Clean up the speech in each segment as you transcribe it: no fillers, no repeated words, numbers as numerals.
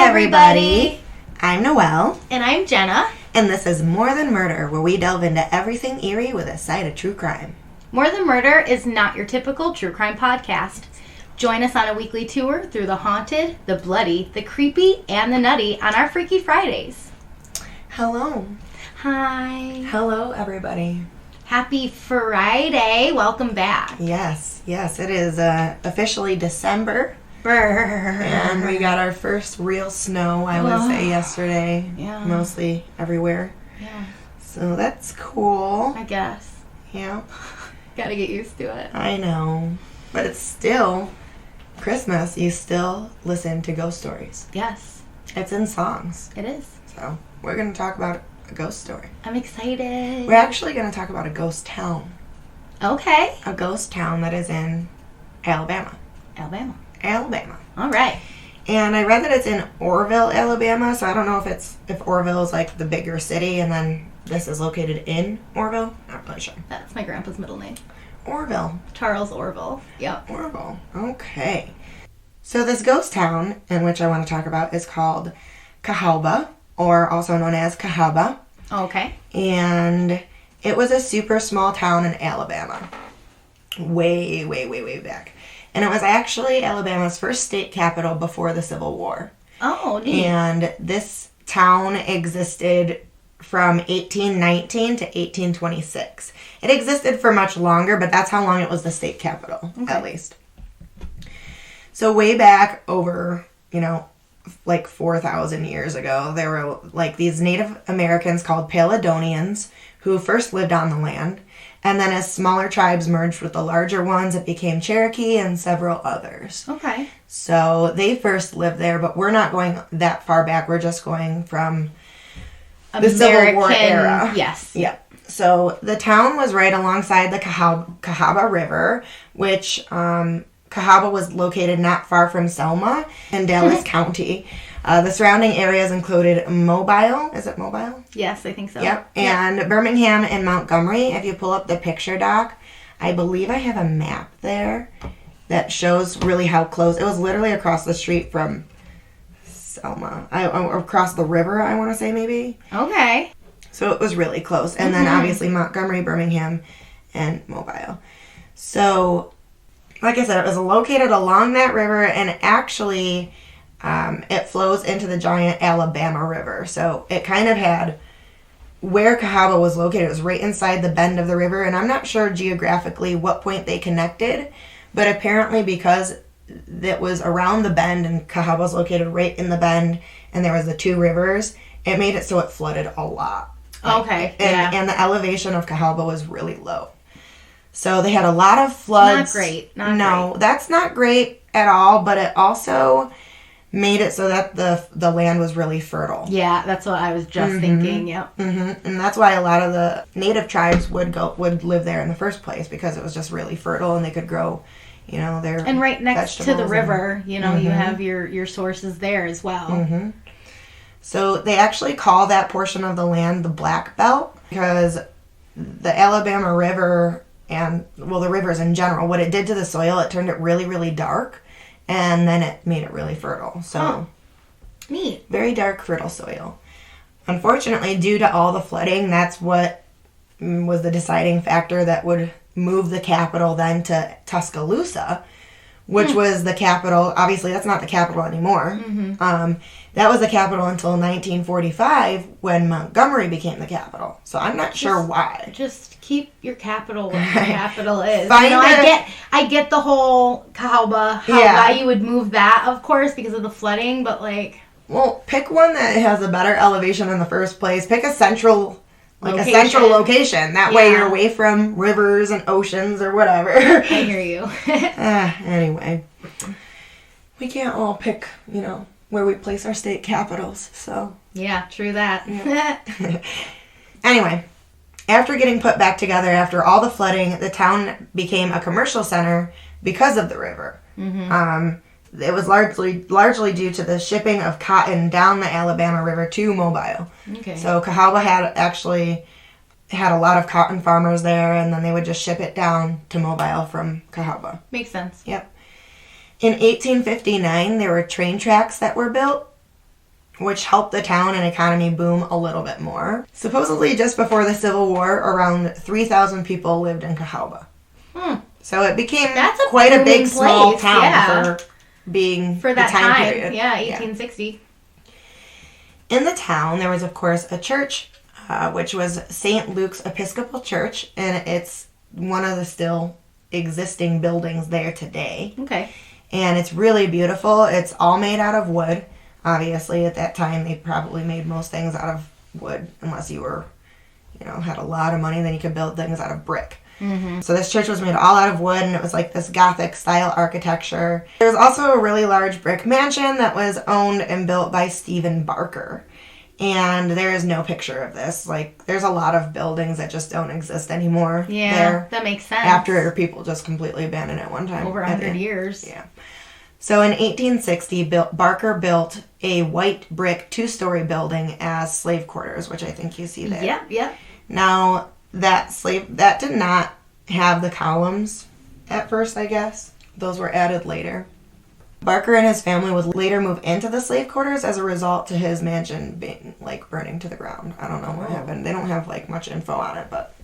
everybody. I'm Noelle. And I'm Jenna. And this is More Than Murder, where we delve into everything eerie with a side of true crime. More Than Murder is not your typical true crime podcast. Join us on a weekly tour through the haunted, the bloody, the creepy, and the nutty on our Freaky Fridays. Hello. Hi. Hello, everybody. Happy Friday. Welcome back. Yes, it is officially December. And we got our first real snow, I would say, yesterday. Yeah. Mostly everywhere. Yeah. So that's cool. I guess. Yeah. Gotta get used to it. I know. But it's still Christmas. You still listen to ghost stories. Yes. It's in songs. It is. So we're going to talk about a ghost story. I'm excited. We're actually going to talk about a ghost town. Okay. A ghost town that is in Alabama. Alabama. All right. And I read that it's in Orrville, Alabama, so I don't know if Orrville is like the bigger city and then this is located in Orrville. Not really sure. That's my grandpa's middle name. Orrville. Charles Orville. Yep. Orrville. Okay. So this ghost town in which I want to talk about is called Cahawba, or also known as Cahawba. Okay. And it was a super small town in Alabama. Way back. And it was actually Alabama's first state capital before the Civil War. Oh, neat. And this town existed from 1819 to 1826. It existed for much longer, but that's how long it was the state capital, at least. So way back over, like 4,000 years ago, there were like these Native Americans called Paladonians who first lived on the land. And then as smaller tribes merged with the larger ones, it became Cherokee and several others. Okay. So they first lived there, but we're not going that far back. We're just going from the Civil War era. Yes. Yep. So the town was right alongside the Cahawba River, which Cahawba was located not far from Selma in Dallas County. The surrounding areas included Mobile. Is it Mobile? Yes, I think so. Yep. And Birmingham and Montgomery. If you pull up the picture doc, I believe I have a map there that shows really how close. It was literally across the street from Selma. Across the river, I want to say maybe. Okay. So it was really close. And then obviously Montgomery, Birmingham, and Mobile. So, like I said, it was located along that river, and actually it flows into the giant Alabama River. So it kind of had where Cahawba was located. It was right inside the bend of the river, and I'm not sure geographically what point they connected, but apparently because that was around the bend and Cahawba was located right in the bend and there was the two rivers, it made it so it flooded a lot. Okay. And the elevation of Cahawba was really low. So they had a lot of floods. Not great. That's not great at all, but it also made it so that the land was really fertile. Yeah, that's what I was just thinking. Yep. And that's why a lot of the native tribes would live there in the first place, because it was just really fertile and they could grow, their and right next to the vegetables river, you have your sources there as well. So they actually call that portion of the land the Black Belt, because the Alabama River and, the rivers in general, what it did to the soil, it turned it really, really dark. And then it made it really fertile. So, neat. Very dark, fertile soil. Unfortunately, due to all the flooding, that's what was the deciding factor that would move the capital then to Tuscaloosa, which was the capital. Obviously, that's not the capital anymore. That was the capital until 1945 when Montgomery became the capital. So I'm not sure why. Just keep your capital where your capital is. I get the whole Cahawba, why you would move that, of course, because of the flooding, but well, pick one that has a better elevation in the first place. Pick a central location. That way you're away from rivers and oceans or whatever. I hear you. Anyway, we can't all pick, where we place our state capitals, so. Yeah, true that. Yeah. Anyway, after getting put back together after all the flooding, the town became a commercial center because of the river. It was largely due to the shipping of cotton down the Alabama River to Mobile. Okay. So Cahawba had a lot of cotton farmers there, and then they would just ship it down to Mobile from Cahawba. Makes sense. Yep. In 1859, there were train tracks that were built which helped the town and economy boom a little bit more. Supposedly, just before the Civil War, around 3,000 people lived in Cahawba. So it became quite a big, small town for being for that the time period. Yeah, 1860. In the town, there was, of course, a church, which was St. Luke's Episcopal Church, and it's one of the still existing buildings there today. Okay. And it's really beautiful. It's all made out of wood. Obviously, at that time, they probably made most things out of wood, unless you were, had a lot of money, then you could build things out of brick. Mm-hmm. So this church was made all out of wood, and it was like this Gothic style architecture. There was also a really large brick mansion that was owned and built by Stephen Barker. And there is no picture of this. Like, there's a lot of buildings that just don't exist anymore. Yeah, that makes sense. After people just completely abandoned it one time. Over 100 years. Yeah. So in 1860, Barker built a white brick 2-story building as slave quarters, which I think you see there. Yep. Now, that did not have the columns at first, I guess. Those were added later. Barker and his family would later move into the slave quarters as a result to his mansion being, burning to the ground. I don't know what happened. They don't have, much info on it, but...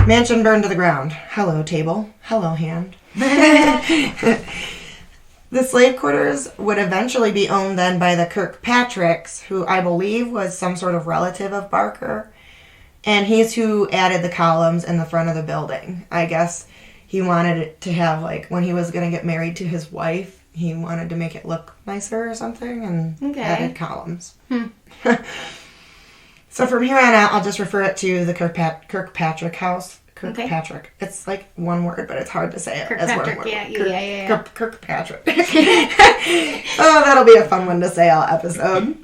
Mansion burned to the ground. Hello, table. Hello, hand. The slave quarters would eventually be owned then by the Kirkpatricks, who I believe was some sort of relative of Barker. And he's who added the columns in the front of the building. I guess he wanted it to have, when he was going to get married to his wife, he wanted to make it look nicer or something, and added columns. So from here on out, I'll just refer it to the Kirkpatrick house. Kirkpatrick. Okay. It's one word, but it's hard to say it as one word. Yeah. Kirkpatrick. Oh, that'll be a fun one to say all episode.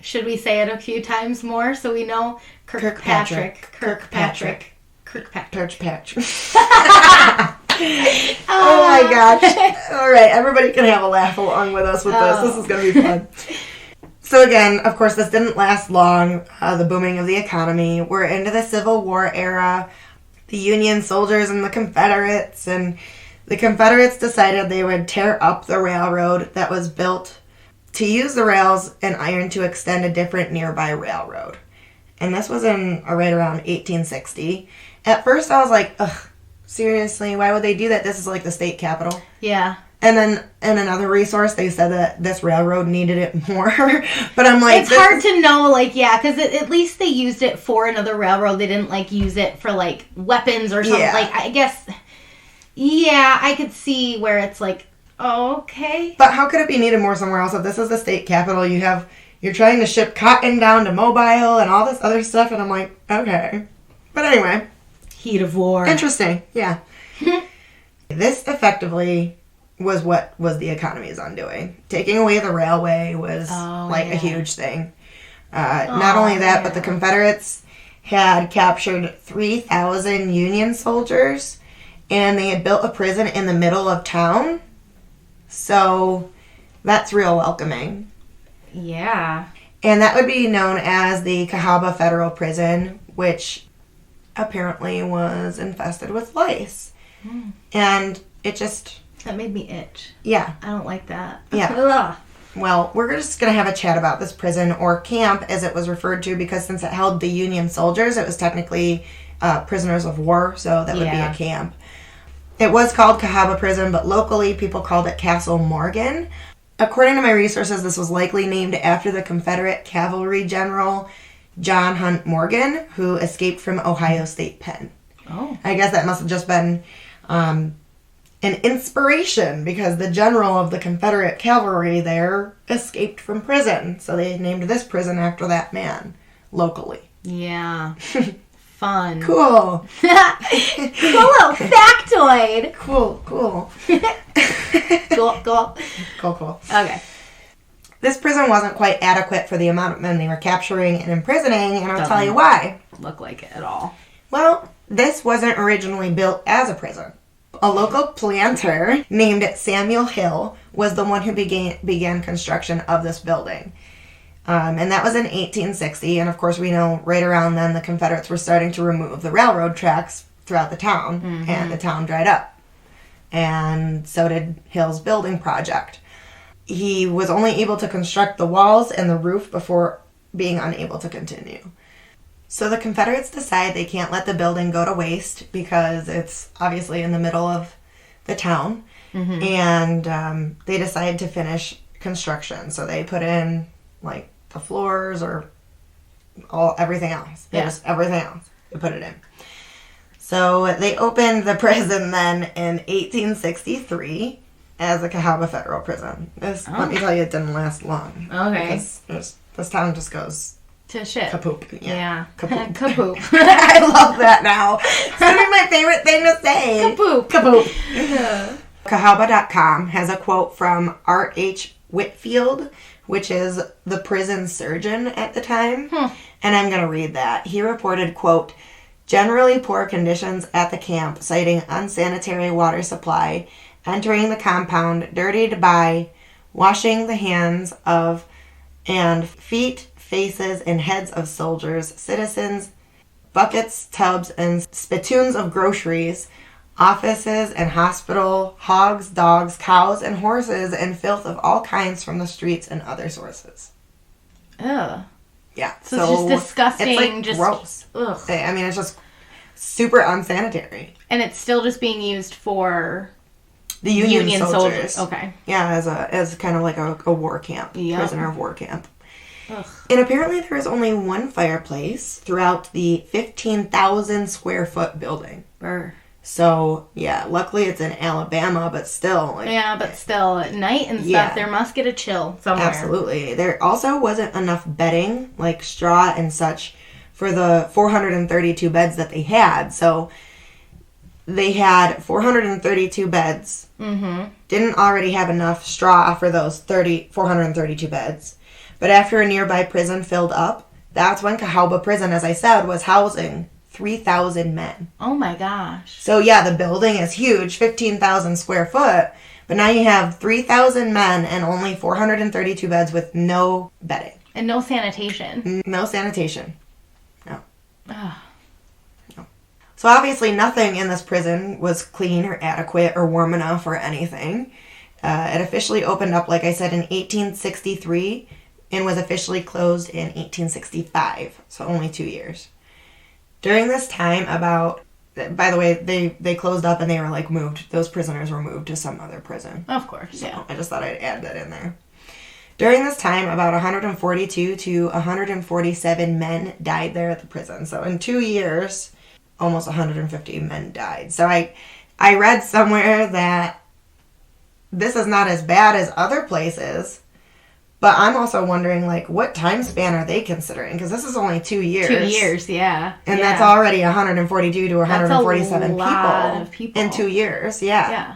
Should we say it a few times more so we know? Kirkpatrick. Oh my gosh. All right, everybody can have a laugh along with us with this. This is going to be fun. So again, of course, this didn't last long, the booming of the economy. We're into the Civil War era. The Union soldiers and the Confederates decided they would tear up the railroad that was built to use the rails and iron to extend a different nearby railroad. And this was in right around 1860. At first I was like, ugh, seriously, why would they do that? This is the state capital. Yeah. And then in another resource, they said that this railroad needed it more. But I'm like... It's hard to know, because at least they used it for another railroad. They didn't, use it for, weapons or something. Yeah. I guess... Yeah, I could see where it's okay. But how could it be needed more somewhere else? If this is the state capital, you're trying to ship cotton down to Mobile and all this other stuff, and I'm like, okay. But anyway. Heat of war. Interesting, yeah. This effectively was what was the economy's undoing. Taking away the railway was a huge thing. Not only that, but the Confederates had captured 3,000 Union soldiers, and they had built a prison in the middle of town. So that's real welcoming. Yeah. And that would be known as the Cahawba Federal Prison, which apparently was infested with lice. And it just... That made me itch. Yeah. I don't like that. Yeah. Well, we're just going to have a chat about this prison, or camp as it was referred to, because since it held the Union soldiers, it was technically prisoners of war, so that would be a camp. It was called Cahawba Prison, but locally people called it Castle Morgan. According to my resources, this was likely named after the Confederate cavalry general John Hunt Morgan, who escaped from Ohio State Pen. Oh. I guess that must have just been an inspiration, because the general of the Confederate cavalry there escaped from prison. So they named this prison after that man, locally. Yeah. Fun. Cool. Cool little factoid. Cool. Cool. Okay. This prison wasn't quite adequate for the amount of men they were capturing and imprisoning, and I'll tell you why. Look like it at all. Well, this wasn't originally built as a prison. A local planter named Samuel Hill was the one who began construction of this building. And that was in 1860, and of course we know right around then the Confederates were starting to remove the railroad tracks throughout the town, and the town dried up. And so did Hill's building project. he was only able to construct the walls and the roof before being unable to continue. So the Confederates decide they can't let the building go to waste because it's obviously in the middle of the town. Mm-hmm. And they decide to finish construction. So they put in, like, the floors or everything else. Just everything else. They put it in. So they opened the prison then in 1863 as a Cahawba Federal Prison. Let me tell you, it didn't last long. Okay. Because this town just goes to shit. Kapoop. Yeah. Kapoop. Kapoop. I love that now. It's going to be my favorite thing to say. Kapoop. Kapoop. Yeah. Cahawba.com has a quote from Art H. Whitfield, which is the prison surgeon at the time. And I'm going to read that. He reported, quote, generally poor conditions at the camp, citing unsanitary water supply, entering the compound dirtied by washing the hands of and feet, faces, and heads of soldiers, citizens, buckets, tubs, and spittoons of groceries, offices and hospital, hogs, dogs, cows, and horses, and filth of all kinds from the streets and other sources. Ugh. Yeah. So it's just disgusting. It's like just gross. Ugh. I mean, it's just super unsanitary. And it's still just being used for the Union soldiers. Okay. Yeah, as kind of like a war camp, prisoner of war camp. Ugh. And apparently there was only one fireplace throughout the 15,000 square foot building. Brr. So, yeah, luckily it's in Alabama, but still. Like, yeah, but still, at night and stuff, there must get a chill somewhere. Absolutely. There also wasn't enough bedding, like straw and such, for the 432 beds that they had. So, they had 432 beds. Mm-hmm. Didn't already have enough straw for those 432 beds. But after a nearby prison filled up, that's when Cahawba Prison, as I said, was housing 3,000 men. Oh my gosh. So yeah, the building is huge, 15,000 square foot, but now you have 3,000 men and only 432 beds with no bedding. And no sanitation. No sanitation. No. Ugh. No. So obviously nothing in this prison was clean or adequate or warm enough or anything. It officially opened up, like I said, in 1863 and was officially closed in 1865, so only 2 years. During this time, by the way, they closed up and they were like moved. Those prisoners were moved to some other prison. Of course, yeah. So I just thought I'd add that in there. During this time, about 142 to 147 men died there at the prison. So in 2 years, almost 150 men died. So I read somewhere that this is not as bad as other places. But I'm also wondering, like, what time span are they considering? Because this is only 2 years. 2 years, yeah. And that's already 142 to 147 people in 2 years. Yeah. Yeah.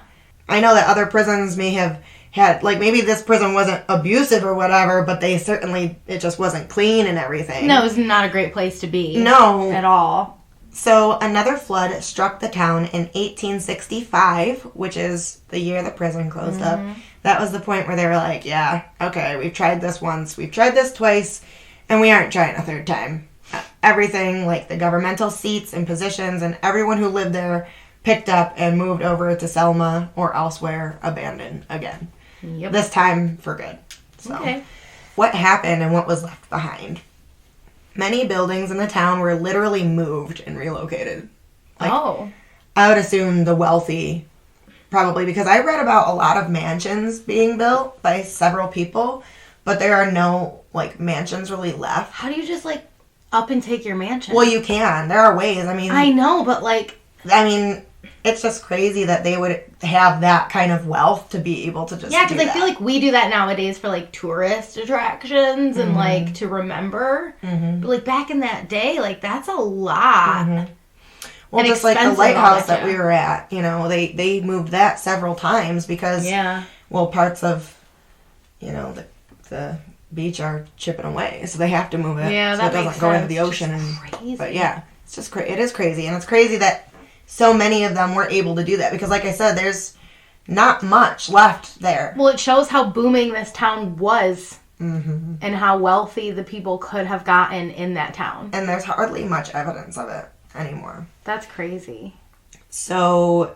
I know that other prisons may have had, like, maybe this prison wasn't abusive or whatever, but they certainly, it just wasn't clean and everything. No, it was not a great place to be. No. At all. So another flood struck the town in 1865, which is the year the prison closed up. That was the point where they were like, yeah, okay, we've tried this once, we've tried this twice, and we aren't trying a third time. Everything, like the governmental seats and positions and everyone who lived there picked up and moved over to Selma or elsewhere, abandoned again. Yep. This time for good. So, okay. What happened and what was left behind? Many buildings in the town were literally moved and relocated. Like, I would assume the wealthy, probably, because I read about a lot of mansions being built by several people, but there are no, like, mansions really left. How do you just, like, up and take your mansion? Well, you can. There are ways. I mean... I know, but, like... I mean, it's just crazy that they would have that kind of wealth to be able to just Yeah, because I feel like we do that nowadays for, like, tourist attractions and, like, to remember. Mm-hmm. But, like, back in that day, like, that's a lot. Mm-hmm. Well, just like the lighthouse that we were at, you know, they moved that several times because, well, parts of, you know, the beach are chipping away, so they have to move it so it doesn't go into the ocean. Crazy. But yeah, it's just it is crazy, and it's crazy that so many of them were able to do that because, like I said, there's not much left there. Well, it shows how booming this town was. Mm-hmm. And how wealthy the people could have gotten in that town. And there's hardly much evidence of it anymore. That's crazy. So,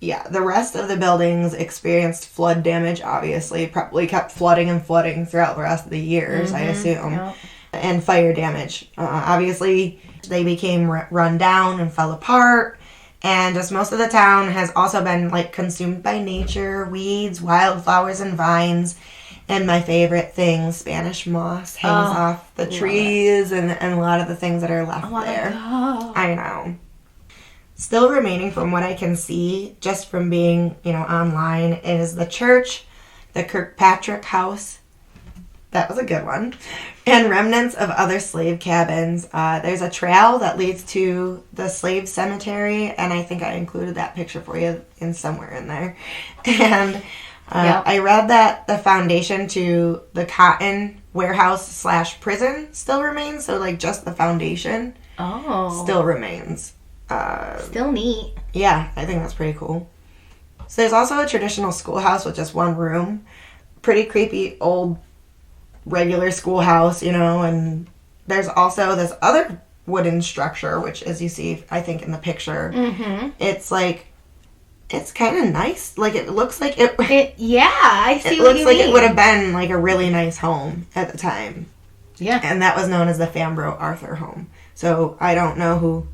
Yeah, the rest of the buildings experienced flood damage, obviously. Probably kept flooding and flooding throughout the rest of the years, I assume. Yep. And fire damage. Obviously, they became run down and fell apart. And just most of the town has also been, like, consumed by nature, weeds, wildflowers, and vines. And my favorite thing, Spanish moss hangs off the trees and a lot of the things that are left there. I know. Still remaining from what I can see, just from being, online, is the church, the Kirkpatrick House. That was a good one. And remnants of other slave cabins. There's a trail that leads to the slave cemetery, and I think I included that picture for you somewhere in there. And I read that the foundation to the cotton warehouse / prison still remains, so like just the foundation still remains. Still neat. Yeah, I think that's pretty cool. So there's also a traditional schoolhouse with just one room. Pretty creepy old regular schoolhouse, and there's also this other wooden structure, which, as you see, I think in the picture, it's like, it's kind of nice. Like, it looks like it yeah, I see it what looks you like mean. it would have been like a really nice home at the time. Yeah. And that was known as the Fambro Arthur home. So I don't know who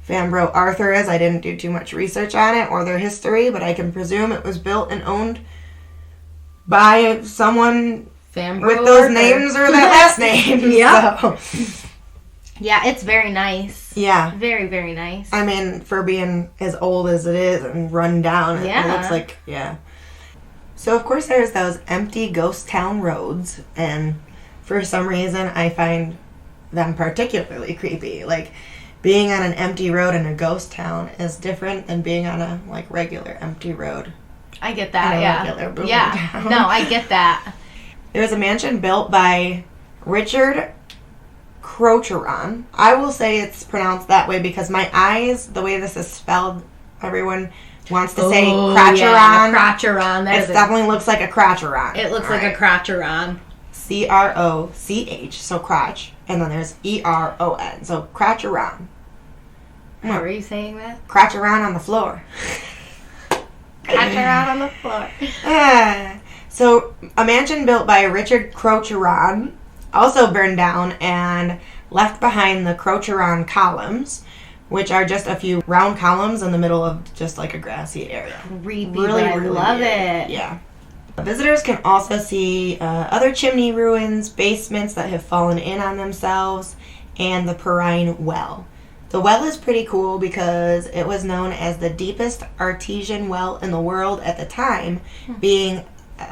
Fambro Arthur is. I didn't do too much research on it or their history, but I can presume it was built and owned by someone Fambro with those Arthur. names or that last name. Yeah. So. Yeah, it's very nice. Yeah. Very, very nice. I mean, for being as old as it is and run down, it looks like, So, of course, there's those empty ghost town roads, and for some reason, I find them particularly creepy. Like, being on an empty road in a ghost town is different than being on a, like, regular empty road. I get that, regular booming town. No, I get that. There was a mansion built by Richard Crocheron. I will say it's pronounced that way because my eyes, the way this is spelled, everyone wants to say Crocheron. Yeah, Crocheron. It definitely looks like a Crocheron. It looks like a Crocheron. Croch, so crotch, and then there's Eron, so Crocheron. How are you saying that? Crocheron on the floor. Crocheron on the floor. So, a mansion built by Richard Crocheron also burned down and left behind the Crocheron columns, which are just a few round columns in the middle of just like a grassy area. Creepy, really, but I love it. Yeah. Visitors can also see other chimney ruins, basements that have fallen in on themselves, and the Perrine Well. The well is pretty cool because it was known as the deepest artesian well in the world at the time, being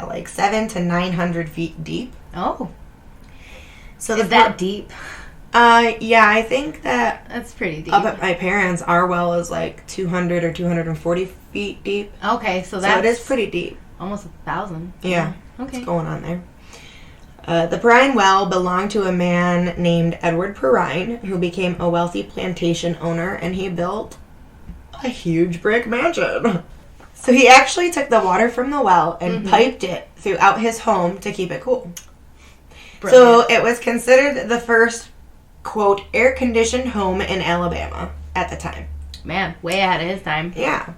like 700 to 900 feet deep. Oh. So is that deep? Yeah, I think that's pretty deep. Up at my parents', our well is like 200 or 240 feet deep. Okay, so it is pretty deep. Almost 1,000. Yeah. Okay. What's going on there? The Perrine Well belonged to a man named Edward Perrine, who became a wealthy plantation owner, and he built a huge brick mansion. So he actually took the water from the well and piped it throughout his home to keep it cool. Brilliant. So it was considered the first, quote, air-conditioned home in Alabama at the time. Man, way ahead of his time. Yeah.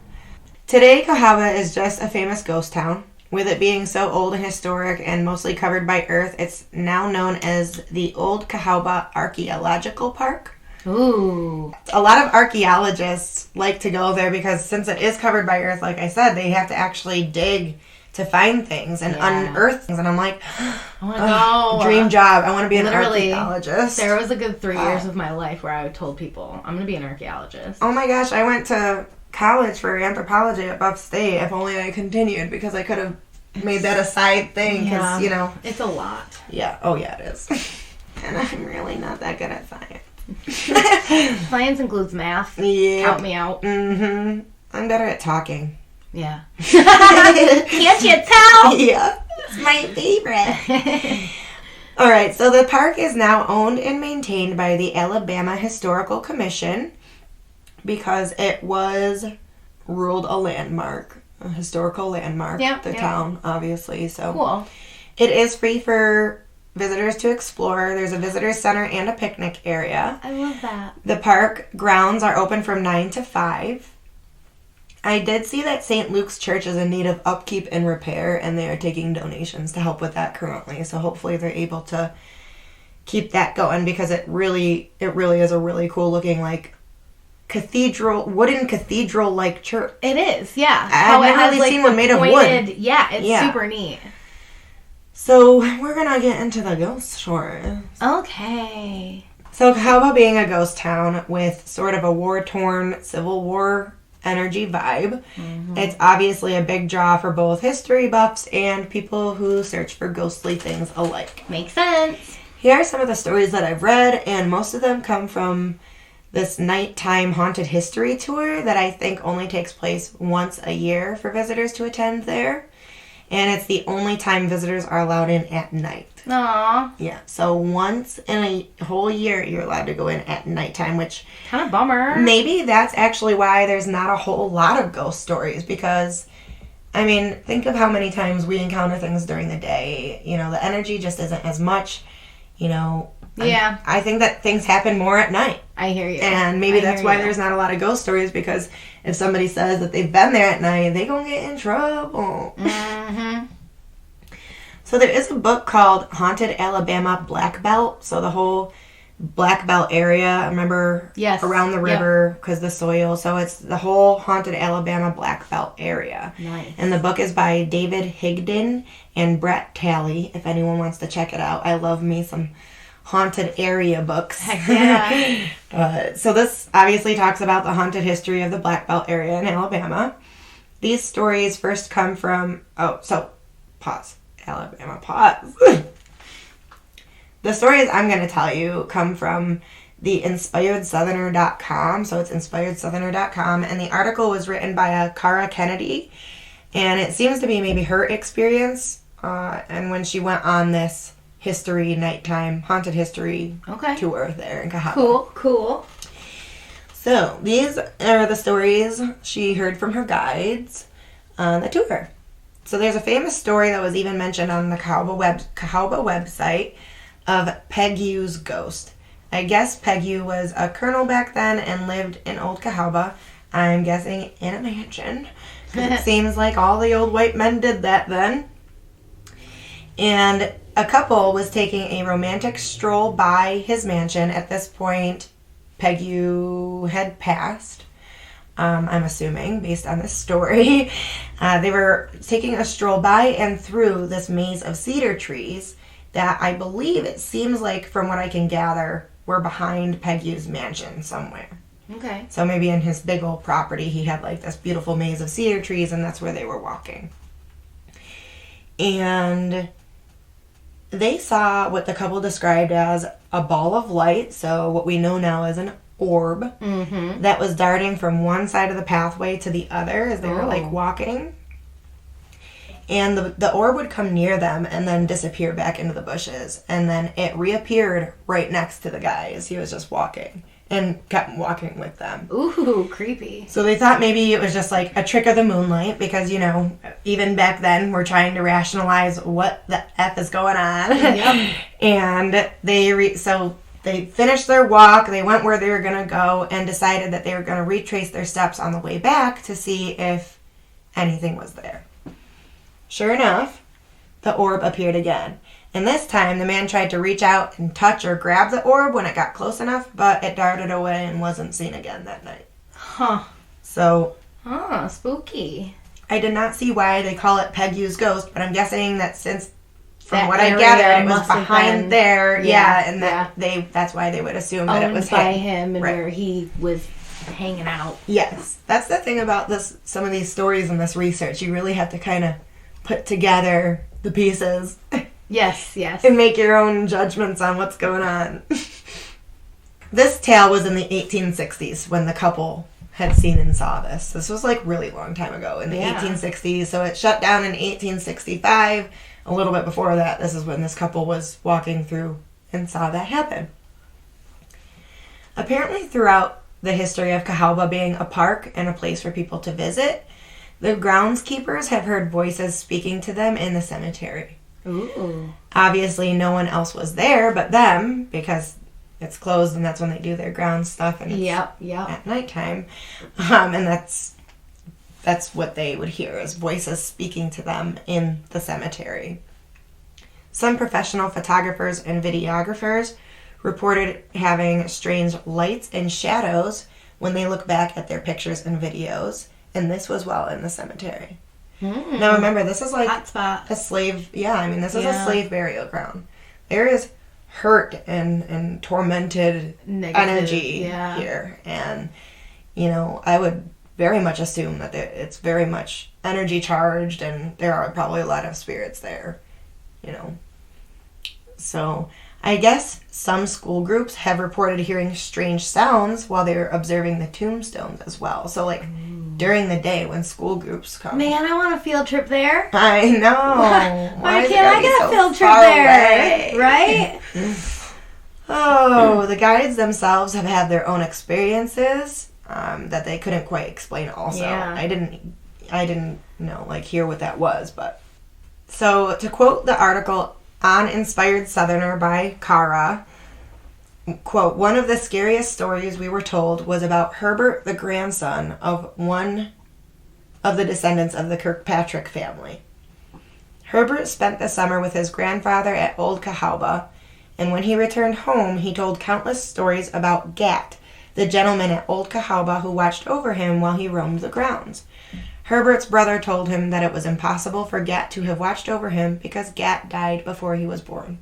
Today, Cahawba is just a famous ghost town. With it being so old and historic and mostly covered by earth, it's now known as the Old Cahawba Archaeological Park. Ooh. A lot of archaeologists like to go there because since it is covered by earth, like I said, they have to actually dig to find things and unearth things. And I'm like, I want to go. Dream job. I want to be an archaeologist. There was a good 3 years of my life where I told people, I'm going to be an archaeologist. Oh my gosh, I went to college for anthropology at Buff State. If only I continued, because I could have made that a side thing. Because, it's a lot. Yeah. Oh, yeah, it is. And I'm really not that good at science. Science includes math. Yeah. Count me out. Mm-hmm. I'm better at talking. Yeah. Can't you tell? Yeah. It's my favorite. All right. So the park is now owned and maintained by the Alabama Historical Commission because it was ruled a landmark, a historical landmark. The town, obviously. So cool. It is free for visitors to explore. There's a visitor center and a picnic area. I love that. The park grounds are open from 9 to 5. I did see that St. Luke's Church is in need of upkeep and repair, and they are taking donations to help with that currently. So hopefully they're able to keep that going, because it really is a really cool looking, like, wooden cathedral like church. It is, yeah. I've never really seen one made of wood. Yeah, it's super neat. So we're gonna get into the ghost stories. Okay. So Cahawba being a ghost town with sort of a war-torn Civil War energy vibe, it's obviously a big draw for both history buffs and people who search for ghostly things alike. Makes sense. Here are some of the stories that I've read, and most of them come from this nighttime haunted history tour that I think only takes place once a year for visitors to attend there. And it's the only time visitors are allowed in at night. Aww. Yeah, so once in a whole year you're allowed to go in at nighttime, which... kind of bummer. Maybe that's actually why there's not a whole lot of ghost stories, because, I mean, think of how many times we encounter things during the day. You know, the energy just isn't as much, you know... Yeah. I think that things happen more at night. I hear you. And maybe that's why there's not a lot of ghost stories, because if somebody says that they've been there at night, they gonna get in trouble. Mm-hmm. So there is a book called Haunted Alabama Black Belt. So the whole Black Belt area, remember? Yes. Around the river, because the soil. So it's the whole Haunted Alabama Black Belt area. Nice. And the book is by David Higdon and Brett Talley, if anyone wants to check it out. I love me some haunted area books. Heck yeah. So this obviously talks about the haunted history of the Black Belt area in Alabama. These stories first come from... pause. Alabama, pause. The stories I'm going to tell you come from the inspiredsoutherner.com. So it's inspiredsoutherner.com. And the article was written by a Cara Kennedy. And it seems to be maybe her experience. And when she went on this nighttime haunted history tour there in Cahawba. Cool. So these are the stories she heard from her guides on the tour. So there's a famous story that was even mentioned on the Cahawba website of Pegu's ghost. I guess Pegu was a colonel back then and lived in Old Cahawba. I'm guessing in a mansion. It seems like all the old white men did that then. And a couple was taking a romantic stroll by his mansion. At this point, Pegu had passed. I'm assuming, based on this story. They were taking a stroll by and through this maze of cedar trees that I believe, it seems like, from what I can gather, were behind Pegu's mansion somewhere. Okay. So maybe in his big old property, he had like this beautiful maze of cedar trees, and that's where they were walking. And they saw what the couple described as a ball of light, so what we know now as an orb, that was darting from one side of the pathway to the other as they were like walking. And the orb would come near them and then disappear back into the bushes. And then it reappeared right next to the guy as he was just walking and kept walking with them. Ooh, creepy. So they thought maybe it was just like a trick of the moonlight because, you know, even back then we're trying to rationalize what the F is going on. Yep. And they finished their walk, they went where they were going to go, and decided that they were going to retrace their steps on the way back to see if anything was there. Sure enough, the orb appeared again. And this time, the man tried to reach out and touch or grab the orb when it got close enough, but it darted away and wasn't seen again that night. Huh. So... spooky. I did not see why they call it Pegu's ghost, but I'm guessing that since... From that what I gathered, it was must have behind been, there, and that's why they would assume that it was by him and right. where he was hanging out. Yes, that's the thing about some of these stories and this research. You really have to kind of put together the pieces. Yes. And make your own judgments on what's going on. This tale was in the 1860s when the couple had seen and saw this. This was like really long time ago in the 1860s, so it shut down in 1865. A little bit before that, this is when this couple was walking through and saw that happen. Apparently, throughout the history of Cahawba being a park and a place for people to visit, the groundskeepers have heard voices speaking to them in the cemetery. Ooh. Obviously, no one else was there but them, because it's closed and that's when they do their ground stuff, and it's at nighttime. And that's that's what they would hear, is voices speaking to them in the cemetery. Some professional photographers and videographers reported having strange lights and shadows when they look back at their pictures and videos, and this was while in the cemetery. Now remember, this is like a slave, this is a slave burial ground. There is hurt and tormented energy here, and I would very much assume that it's very much energy charged, and there are probably a lot of spirits there, So I guess some school groups have reported hearing strange sounds while they're observing the tombstones as well. So like during the day when school groups come. Man, I want a field trip there. I know. Why can't I get a field trip there? Right? Oh, the guides themselves have had their own experiences that they couldn't quite explain also. Yeah. I didn't hear what that was, but so to quote the article on Inspired Southerner by Cara, quote, "One of the scariest stories we were told was about Herbert, the grandson of one of the descendants of the Kirkpatrick family. Herbert spent the summer with his grandfather at Old Cahawba, and when he returned home, he told countless stories about Gat, the gentleman at Old Cahawba who watched over him while he roamed the grounds. Herbert's brother told him that it was impossible for Gat to have watched over him because Gat died before he was born."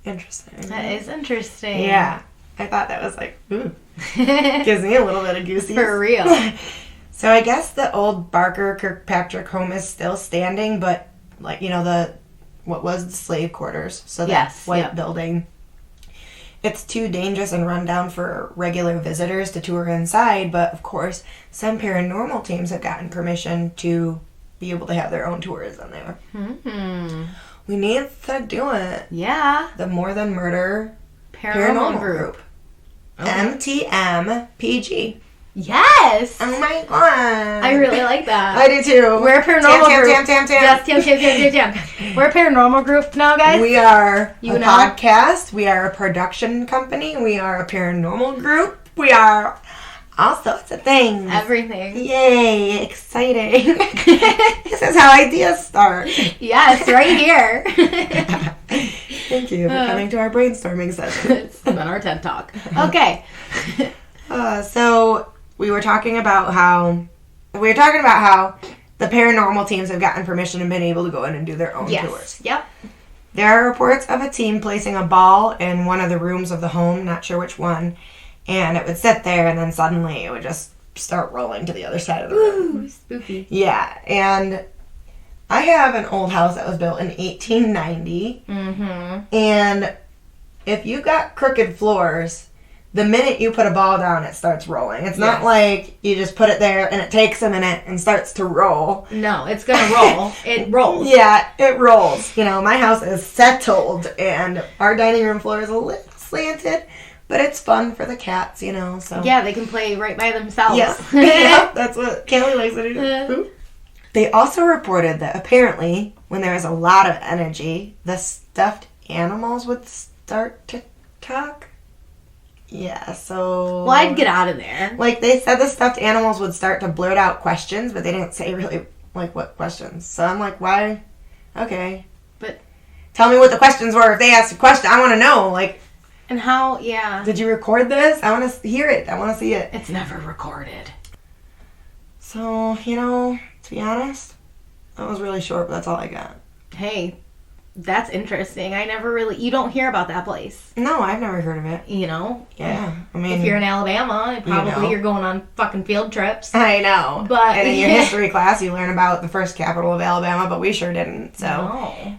Interesting. That is interesting. Yeah. I thought that was like, ooh. Gives me a little bit of goosies. For real. So I guess the old Barker Kirkpatrick home is still standing, but what was the slave quarters. So that white building. It's too dangerous and run down for regular visitors to tour inside, but of course, some paranormal teams have gotten permission to be able to have their own tours in there. We need to do it. Yeah. The More Than Murder Paranormal Group. Okay. MTMPG. Yes! Oh my god. I really like that. I do too. We're a paranormal group. Tam. Yes, tam. We're a paranormal group now, guys. We are a podcast. We are a production company. We are a paranormal group. We are all sorts of things. Everything. Yay, exciting. This is how ideas start. Yes, right here. Thank you for coming to our brainstorming session. It's been our TED Talk. Okay. So we were talking about how the paranormal teams have gotten permission and been able to go in and do their own tours. Yep. There are reports of a team placing a ball in one of the rooms of the home, not sure which one, and it would sit there and then suddenly it would just start rolling to the other side of the room. Ooh, spooky. Yeah, and I have an old house that was built in 1890, and if you got crooked floors, the minute you put a ball down, it starts rolling. It's not like you just put it there and it takes a minute and starts to roll. No, it's going to roll. It rolls. Yeah, it rolls. My house is settled and our dining room floor is a little slanted, but it's fun for the cats, so. Yeah, they can play right by themselves. Yeah, that's what Kelly likes to do. They also reported that apparently when there was a lot of energy, the stuffed animals would start to talk. Yeah, so... Well, I'd get out of there. Like, they said the stuffed animals would start to blurt out questions, but they didn't say really, what questions. So I'm like, why? Okay. But... Tell me what the questions were. If they asked a question, I want to know, And how, yeah. Did you record this? I want to hear it. I want to see it. It's never recorded. So, to be honest, that was really short, but that's all I got. Hey... That's interesting. You don't hear about that place. No, I've never heard of it. Yeah. I mean... If you're in Alabama, you're going on fucking field trips. I know. But... And in your history class, you learn about the first capital of Alabama, but we sure didn't, so... No.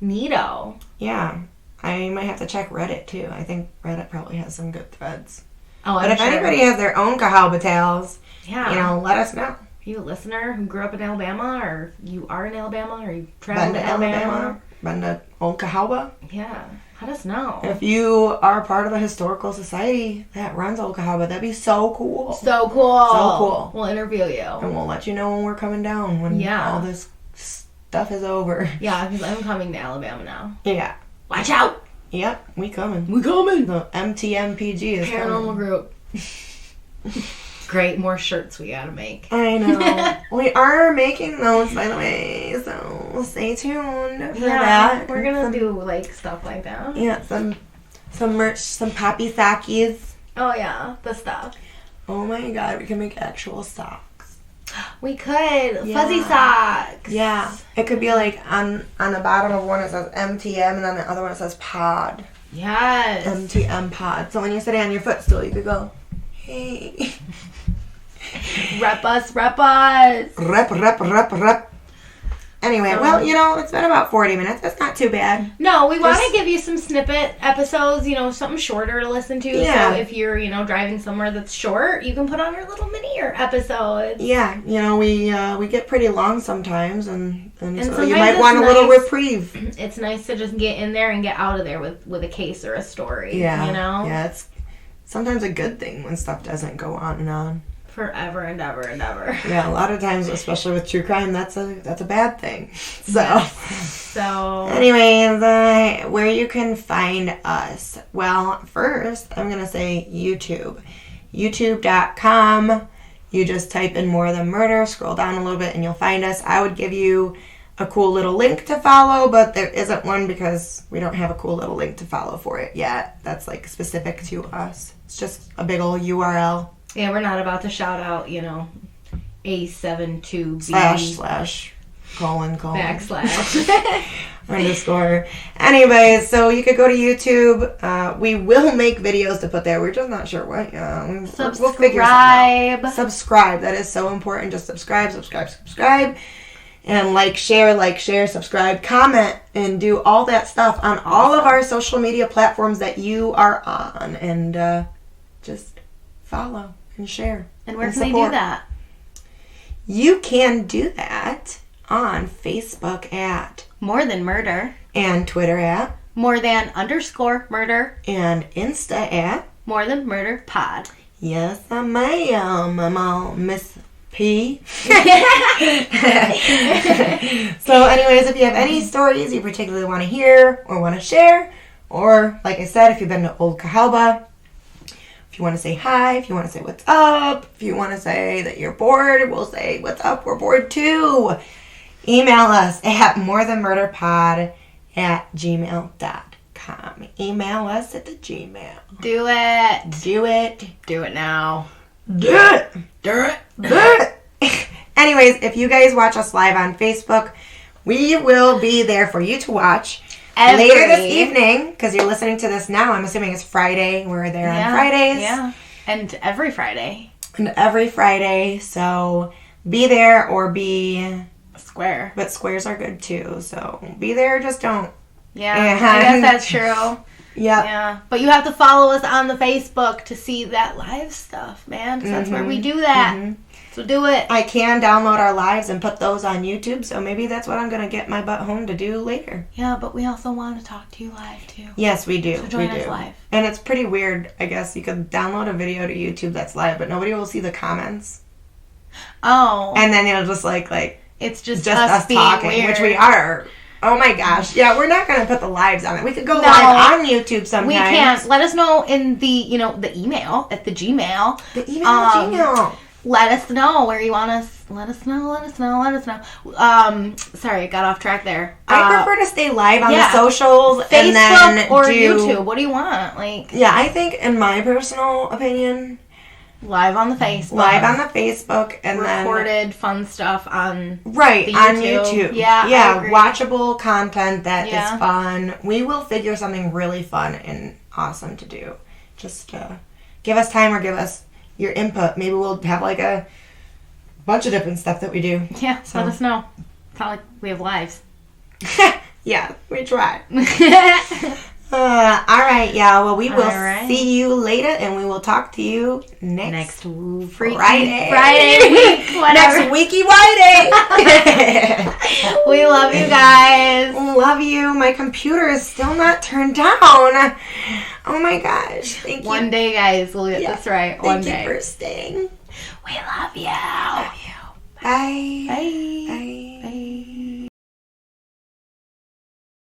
Neato. Yeah. I might have to check Reddit, too. I think Reddit probably has some good threads. Oh, But if anybody has their own Cahawba tales, let us know. Are you a listener who grew up in Alabama, or you are in Alabama, or you traveled to Alabama? Been to Old Cahawba? Yeah. Let us know. If you are part of a historical society that runs Old Cahawba, that'd be so cool. So cool. So cool. We'll interview you. And we'll let you know when we're coming down, when all this stuff is over. Yeah, because I'm coming to Alabama now. Yeah. Watch out! Yep, we coming. We coming! The MTMPG is Paranormal coming. Group. Great, more shirts we gotta make. I know. We are making those, by the way, so stay tuned for that. We're gonna do like stuff like that. Yeah, some merch, some poppy sockies. Oh yeah, the stuff. Oh my god, we can make actual socks. We could. Fuzzy socks. Yeah. It could be like on the bottom of one it says MTM and then the other one it says pod. Yes. MTM pod. So when you're sitting on your footstool, you could go, hey. Rep us, rep us. Rep. Anyway, well, it's been about 40 minutes. That's not too bad. No, we want to give you some snippet episodes, something shorter to listen to. Yeah. So if you're, driving somewhere that's short, you can put on our little mini episodes. Yeah, we get pretty long sometimes, and so you sometimes might want a little reprieve. It's nice to just get in there and get out of there with a case or a story. Yeah. Yeah, it's sometimes a good thing when stuff doesn't go on and on. Forever and ever and ever. Yeah, a lot of times, especially with true crime, that's a bad thing. So anyway, where you can find us. Well, first, I'm going to say YouTube. YouTube.com. You just type in More Than Murder, scroll down a little bit, and you'll find us. I would give you a cool little link to follow, but there isn't one because we don't have a cool little link to follow for it yet. That's like specific to us. It's just a big old URL. Yeah, we're not about to shout out, A72B / colon / underscore. Anyway, so you could go to YouTube. We will make videos to put there. We're just not sure what. We'll figure something out. Subscribe. That is so important. Just subscribe. And share, subscribe, comment, and do all that stuff on all of our social media platforms that you are on. And just follow and share. And where can they do that? You can do that on Facebook at More Than Murder. And Twitter at More Than _murder. And Insta at More Than Murder Pod. Yes, I am. I'm all Miss P. So anyways, if you have any stories you particularly want to hear or want to share, or like I said, if you've been to Old Cahawba, if you want to say hi, if you want to say what's up, if you want to say that you're bored, we'll say what's up, we're bored too. Email us at morethanmurderpod@gmail.com. Email us at the Gmail. Do it. Do it. Do it now. Do it. Do it. Anyways, if you guys watch us live on Facebook, we will be there for you to watch. Later this evening, because you're listening to this now, I'm assuming it's Friday. We're there on Fridays. Yeah, and every Friday. So be there or be square. But squares are good too. So be there, just don't. Yeah, I guess that's true. Yeah. But you have to follow us on the Facebook to see that live stuff, man. Because that's where we do that. Mm-hmm. So do it. I can download our lives and put those on YouTube, so maybe that's what I'm going to get my butt home to do later. Yeah, but we also want to talk to you live, too. Yes, we do. So join us live. And it's pretty weird, I guess. You could download a video to YouTube that's live, but nobody will see the comments. Oh. And then it'll just it's just us talking, weird. Which we are. Oh my gosh. Yeah, we're not going to put the lives on it. We could go live on YouTube sometimes. We can't. Let us know in the, the email, at the Gmail. The email. Let us know where you want us. Let us know. Sorry, I got off track there. I prefer to stay live on the socials. Facebook and then or YouTube. What do you want? Yeah, I think, in my personal opinion, live on the Facebook. And recorded fun stuff on on YouTube. Yeah, watchable content that is fun. We will figure something really fun and awesome to do. Just give us time or give us your input. Maybe we'll have a bunch of different stuff that we do. Yeah, so let us know. It's not like we have lives. Yeah, we try. All right, yeah. Well, we will see you later, and we will talk to you next Friday. Friday week, whatever. Next Weeky Friday. We love you guys. Love you. My computer is still not turned down. Oh my gosh. Thank you. One day, guys, we'll get this right. One day. Thank you for staying. We love you. Bye. Bye. Bye.